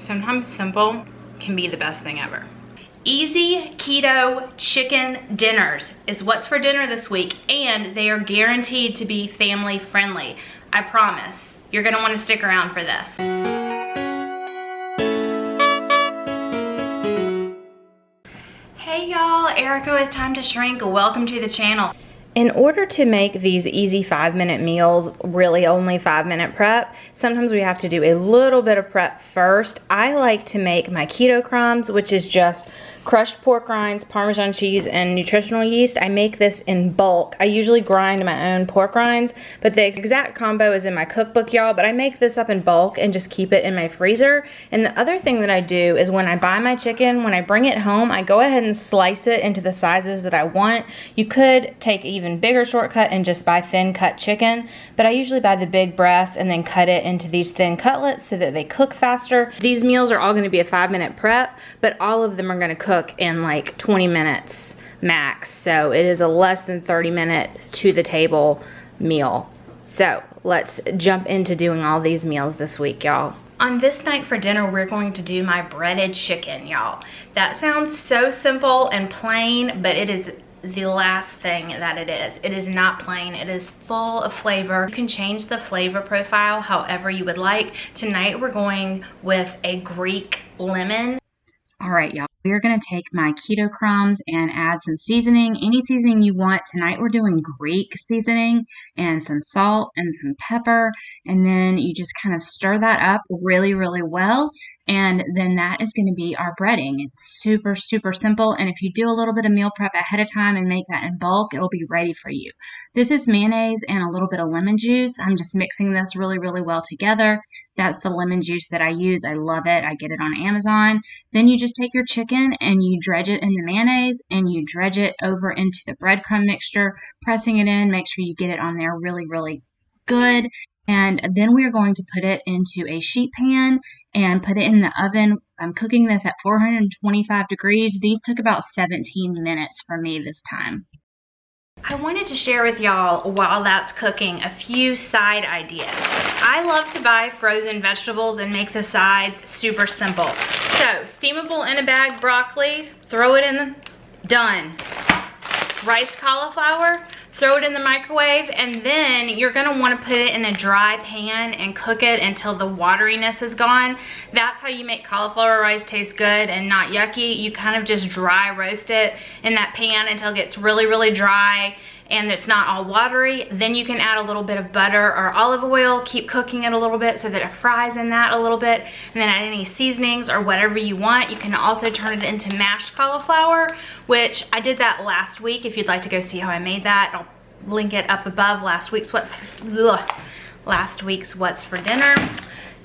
Sometimes simple can be the best thing ever. Easy keto chicken dinners is what's for dinner this week, and they are guaranteed to be family friendly. I promise. You're gonna wanna stick around for this. Hey y'all, Erica with TimetoShrink. Welcome to the channel. In order to make these easy 5-minute meals, really only 5-minute prep, sometimes we have to do a little bit of prep first. I like to make my keto crumbs, which is just crushed pork rinds, Parmesan cheese, and nutritional yeast. I make this in bulk. I usually grind my own pork rinds, but the exact combo is in my cookbook, y'all, but I make this up in bulk and just keep it in my freezer. And the other thing that I do is when I buy my chicken, when I bring it home, I go ahead and slice it into the sizes that I want. You could take an even bigger shortcut and just buy thin cut chicken, but I usually buy the big breast and then cut it into these thin cutlets so that they cook faster. These meals are all gonna be a 5-minute prep, but all of them are gonna cook in like 20 minutes max. So it is a less than 30-minute to the table meal. So let's jump into doing all these meals this week, y'all. On this night for dinner, we're going to do my breaded chicken, y'all. That sounds so simple and plain, but it is the last thing that it is. It is not plain. It is full of flavor. You can change the flavor profile however you would like. Tonight we're going with a Greek lemon. All right, y'all. We're gonna take my keto crumbs and add some seasoning, any seasoning you want. Tonight we're doing Greek seasoning and some salt and some pepper. And then you just kind of stir that up really, really well. And then that is gonna be our breading. It's super, super simple. And if you do a little bit of meal prep ahead of time and make that in bulk, it'll be ready for you. This is mayonnaise and a little bit of lemon juice. I'm just mixing this really, really well together. That's the lemon juice that I use. I love it. I get it on Amazon. Then you just take your chicken and you dredge it in the mayonnaise and you dredge it over into the breadcrumb mixture, pressing it in. Make sure you get it on there really, really good. And then we are going to put it into a sheet pan and put it in the oven. I'm cooking this at 425 degrees. These took about 17 minutes for me this time. I wanted to share with y'all while that's cooking a few side ideas. I love to buy frozen vegetables and make the sides super simple. So steamable in a bag broccoli, throw it in, done. Riced cauliflower, throw it in the microwave, and then you're gonna wanna put it in a dry pan and cook it until the wateriness is gone. That's how you make cauliflower rice taste good and not yucky. You kind of just dry roast it in that pan until it gets really, really dry and it's not all watery. Then you can add a little bit of butter or olive oil, keep cooking it a little bit so that it fries in that a little bit, and then add any seasonings or whatever you want. You can also turn it into mashed cauliflower, which I did that last week. If you'd like to go see how I made that, I'll link it up above. Last week's what's for dinner.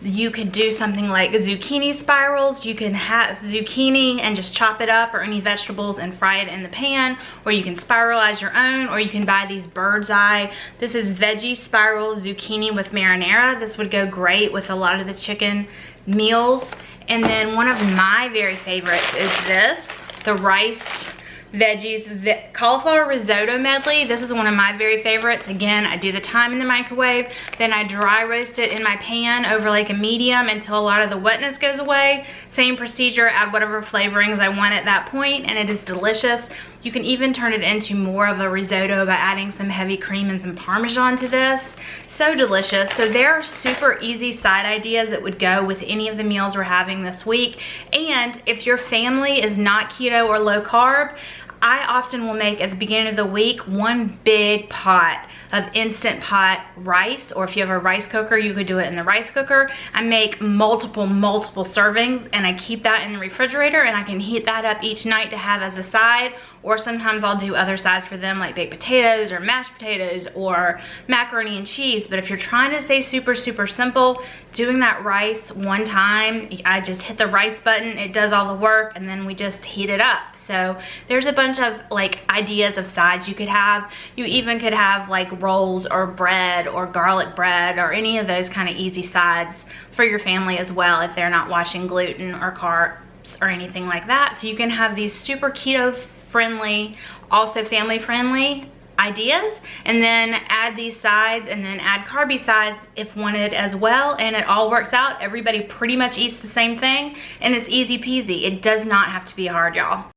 You could do something like zucchini spirals. You can have zucchini and just chop it up, or any vegetables, and fry it in the pan, or you can spiralize your own, or you can buy these bird's eye. This is veggie spiral zucchini with marinara. This would go great with a lot of the chicken meals. And then one of my very favorites is this, the riced veggies cauliflower risotto medley. This is one of my very favorites. Again, I do the thyme in the microwave, then I dry roast it in my pan over like a medium until a lot of the wetness goes away. Same procedure, add whatever flavorings I want at that point, and it is delicious. You can even turn it into more of a risotto by adding some heavy cream and some Parmesan to this. So delicious. So there are super easy side ideas that would go with any of the meals we're having this week. And if your family is not keto or low carb, I often will make at the beginning of the week one big pot of Instant Pot rice, or if you have a rice cooker, you could do it in the rice cooker. I make multiple servings, and I keep that in the refrigerator, and I can heat that up each night to have as a side, or sometimes I'll do other sides for them like baked potatoes or mashed potatoes or macaroni and cheese. But if you're trying to stay super simple, doing that rice one time, I just hit the rice button, it does all the work, and then we just heat it up. So there's a bunch of like ideas of sides you could have. You even could have like rolls or bread or garlic bread or any of those kind of easy sides for your family as well if they're not watching gluten or carbs or anything like that. So you can have these super keto friendly, also family friendly ideas, and then add these sides and then add carby sides if wanted as well, and it all works out. Everybody pretty much eats the same thing, and it's easy peasy. It does not have to be hard, y'all.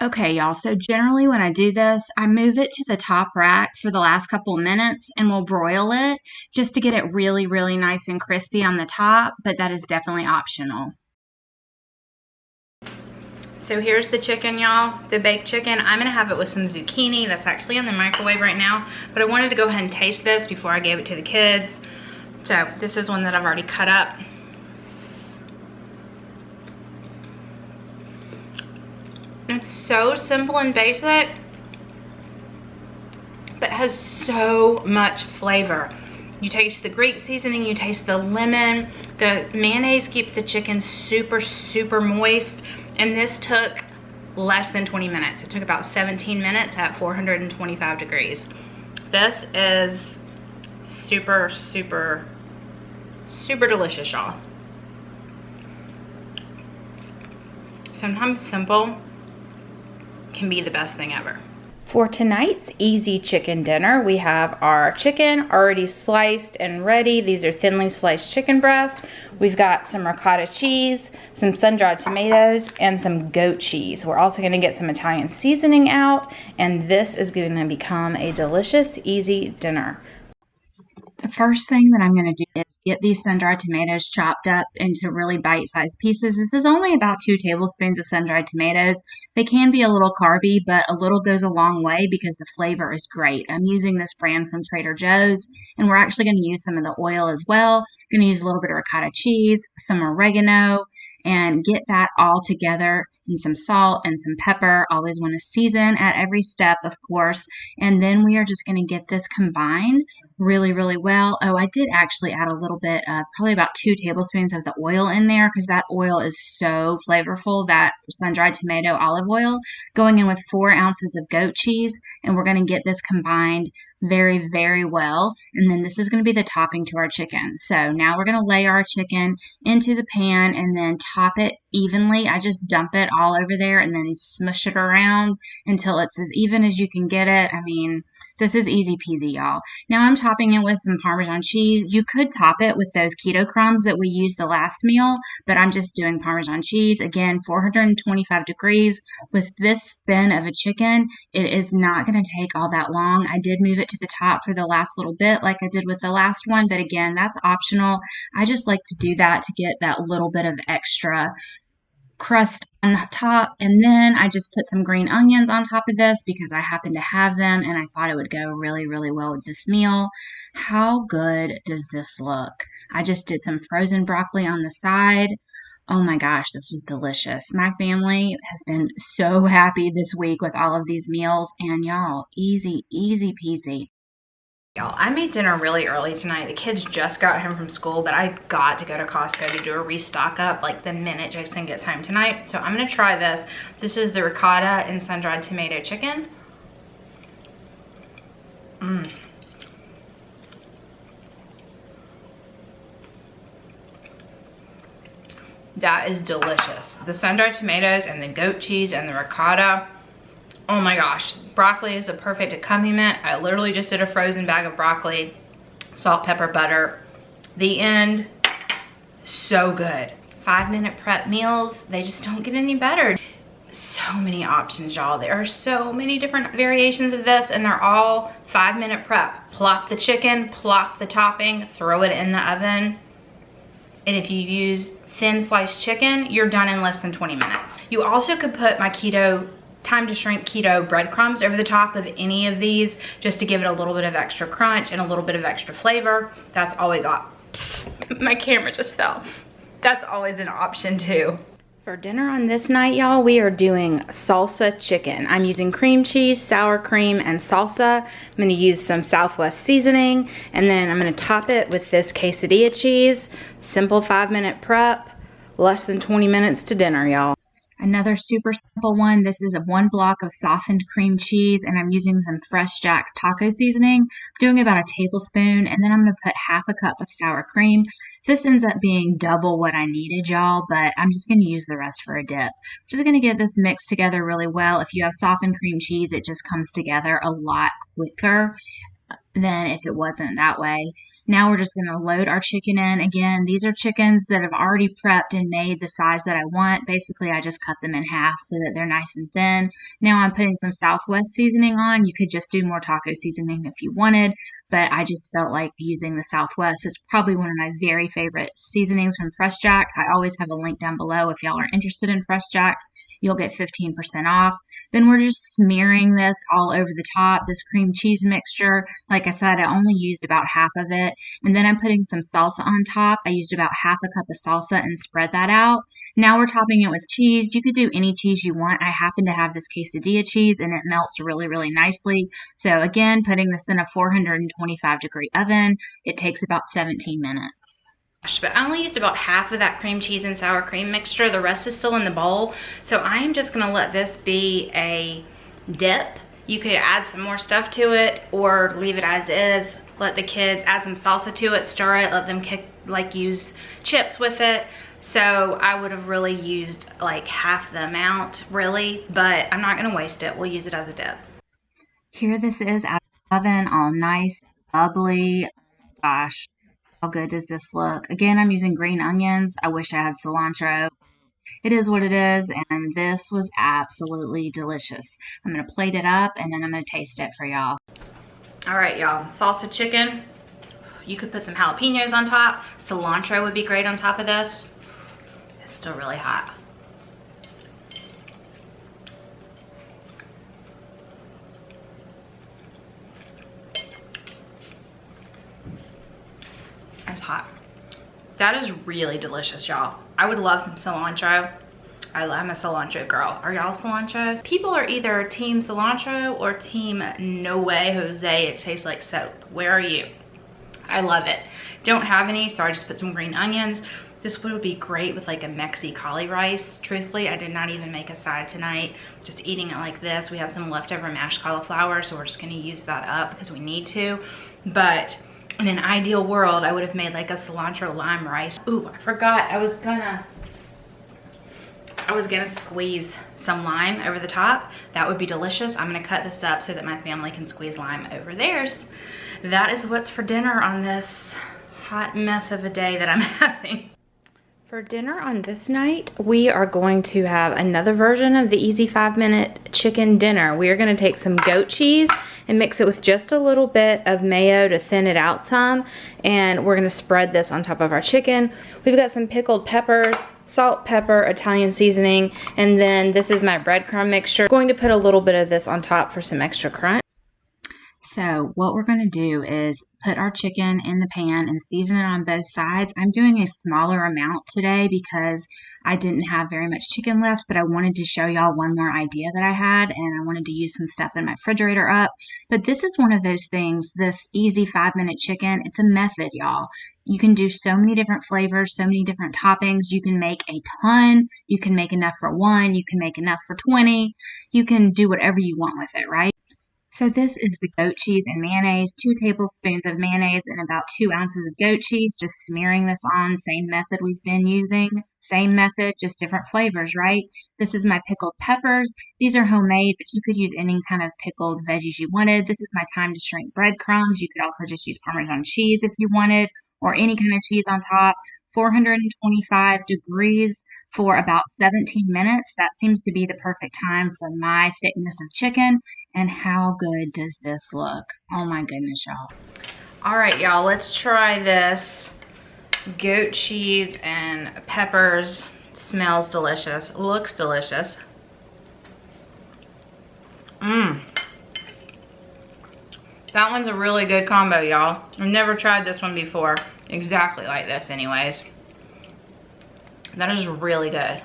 Okay, y'all, so generally when I do this, I move it to the top rack for the last couple of minutes and we'll broil it just to get it really, really nice and crispy on the top, but that is definitely optional. So here's the chicken, y'all, the baked chicken. I'm gonna have it with some zucchini. That's actually in the microwave right now, but I wanted to go ahead and taste this before I gave it to the kids. So this is one that I've already cut up. It's so simple and basic, but has so much flavor. You taste the Greek seasoning, you taste the lemon, the mayonnaise keeps the chicken super, super moist, and this took less than 20 minutes. It took about 17 minutes at 425 degrees. This is super, super, super delicious, y'all. Sometimes simple can be the best thing ever. For tonight's easy chicken dinner, we have our chicken already sliced and ready. These are thinly sliced chicken breast. We've got some ricotta cheese, some sun-dried tomatoes, and some goat cheese. We're also gonna get some Italian seasoning out, and this is gonna become a delicious, easy dinner. The first thing that I'm going to do is get these sun-dried tomatoes chopped up into really bite-sized pieces. This is only about 2 tablespoons of sun-dried tomatoes. They can be a little carby, but a little goes a long way because the flavor is great. I'm using this brand from Trader Joe's, and we're actually going to use some of the oil as well. I'm going to use a little bit of ricotta cheese, some oregano, and get that all together, and some salt and some pepper. Always want to season at every step, of course. And then we are just going to get this combined really, really well. Oh, I did actually add a little bit of, probably about 2 tablespoons of the oil in there because that oil is so flavorful, that sun-dried tomato olive oil. Going in with 4 ounces of goat cheese, and we're going to get this combined very, very well. And then this is going to be the topping to our chicken. So now we're going to lay our chicken into the pan and then top it evenly. I just dump it all over there and then smush it around until it's as even as you can get it. I mean, this is easy peasy, y'all. Now I'm topping it with some Parmesan cheese. You could top it with those keto crumbs that we used the last meal, but I'm just doing Parmesan cheese. Again, 425 degrees. With this thin of a chicken, it is not going to take all that long. I did move it to the top for the last little bit like I did with the last one, but again, that's optional. I just like to do that to get that little bit of extra crust on top, and then I just put some green onions on top of this because I happen to have them and I thought it would go really, really well with this meal. How good does this look? I just did some frozen broccoli on the side. Oh my gosh, this was delicious. My family has been so happy this week with all of these meals, and y'all, easy, easy peasy. Y'all, I made dinner really early tonight. The kids just got home from school, but I got to go to Costco to do a restock up like the minute Jason gets home tonight. So I'm gonna try this. This is the ricotta and sun-dried tomato chicken. That is delicious. The sun-dried tomatoes and the goat cheese and the ricotta. Oh my gosh, broccoli is the perfect accompaniment. I literally just did a frozen bag of broccoli, salt, pepper, butter. The end, so good. 5-minute prep meals, they just don't get any better. So many options, y'all. There are so many different variations of this, and they're all 5-minute prep. Plop the chicken, plop the topping, throw it in the oven. And if you use thin sliced chicken, you're done in less than 20 minutes. You also could put my TimetoShrink Keto breadcrumbs over the top of any of these just to give it a little bit of extra crunch and a little bit of extra flavor. That's always my camera just fell. That's always an option too. For dinner on this night, y'all, we are doing salsa chicken. I'm using cream cheese, sour cream, and salsa. I'm gonna use some Southwest seasoning, and then I'm gonna top it with this quesadilla cheese. Simple 5-minute prep, less than 20 minutes to dinner, y'all. Another super simple one, this is 1 block of softened cream cheese, and I'm using some Fresh Jack's taco seasoning. I'm doing about a tablespoon, and then I'm going to put half a cup of sour cream. This ends up being double what I needed, y'all, but I'm just going to use the rest for a dip. I'm just going to get this mixed together really well. If you have softened cream cheese, it just comes together a lot quicker than if it wasn't that way. Now we're just going to load our chicken in. Again, these are chickens that have already prepped and made the size that I want. Basically, I just cut them in half so that they're nice and thin. Now I'm putting some Southwest seasoning on. You could just do more taco seasoning if you wanted, but I just felt like using the Southwest. It's probably one of my very favorite seasonings from Fresh Jack's. I always have a link down below. If y'all are interested in Fresh Jack's, you'll get 15% off. Then we're just smearing this all over the top, this cream cheese mixture. Like I said, I only used about half of it. And then I'm putting some salsa on top. I used about half a cup of salsa and spread that out. Now we're topping it with cheese. You could do any cheese you want. I happen to have this quesadilla cheese and it melts really, really nicely. So again, putting this in a 425-degree oven. It takes about 17 minutes. But I only used about half of that cream cheese and sour cream mixture. The rest is still in the bowl. So I am just gonna let this be a dip. You could add some more stuff to it or leave it as is. Let the kids add some salsa to it, stir it, let them use chips with it. So I would have really used like half the amount, really, but I'm not gonna waste it. We'll use it as a dip. Here this is out of the oven, all nice, bubbly. Oh my gosh, how good does this look? Again, I'm using green onions. I wish I had cilantro. It is what it is, and this was absolutely delicious. I'm gonna plate it up and then I'm gonna taste it for y'all. All right, y'all, salsa chicken. You could put some jalapenos on top. Cilantro would be great on top of this. It's still really hot. It's hot. That is really delicious, y'all. I would love some cilantro. I'm a cilantro girl. Are y'all cilantros? People are either team cilantro or team no way Jose, it tastes like soap. Where are you? I love it. Don't have any, so I just put some green onions. This would be great with like a Mexicali rice. Truthfully, I did not even make a side tonight. Just eating it like this. We have some leftover mashed cauliflower, so we're just gonna use that up because we need to. But in an ideal world, I would have made like a cilantro lime rice. Ooh, I forgot I was gonna squeeze some lime over the top. That would be delicious. I'm gonna cut this up so that my family can squeeze lime over theirs. That is what's for dinner on this hot mess of a day that I'm having. For dinner on this night, we are going to have another version of the easy 5-minute chicken dinner. We are gonna take some goat cheese and mix it with just a little bit of mayo to thin it out some. And we're gonna spread this on top of our chicken. We've got some pickled peppers, salt, pepper, Italian seasoning, and then this is my breadcrumb mixture. I'm going to put a little bit of this on top for some extra crunch. So what we're going to do is put our chicken in the pan and season it on both sides. I'm doing a smaller amount today because I didn't have very much chicken left, but I wanted to show y'all one more idea that I had, and I wanted to use some stuff in my refrigerator up. But this is one of those things, this easy 5-minute chicken, it's a method, y'all. You can do so many different flavors, so many different toppings. You can make a ton. You can make enough for one. You can make enough for 20. You can do whatever you want with it, right? So this is the goat cheese and mayonnaise, 2 tablespoons of mayonnaise and about 2 ounces of goat cheese, just smearing this on, same method we've been using, same method, just different flavors, right? This is my pickled peppers. These are homemade, but you could use any kind of pickled veggies you wanted. This is my TimetoShrink breadcrumbs. You could also just use Parmesan cheese if you wanted, or any kind of cheese on top. 425 degrees for about 17 minutes. That seems to be the perfect time for my thickness of chicken. And how good does this look? Oh my goodness, y'all. All right, y'all, let's try this goat cheese and peppers. Smells delicious, looks delicious. That one's a really good combo, y'all. I've never tried this one before. Exactly like this anyways. That is really good.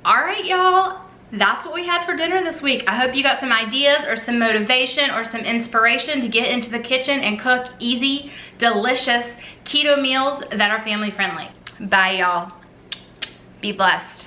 All right, y'all. That's what we had for dinner this week. I hope you got some ideas or some motivation or some inspiration to get into the kitchen and cook easy, delicious keto meals that are family friendly. Bye, y'all. Be blessed.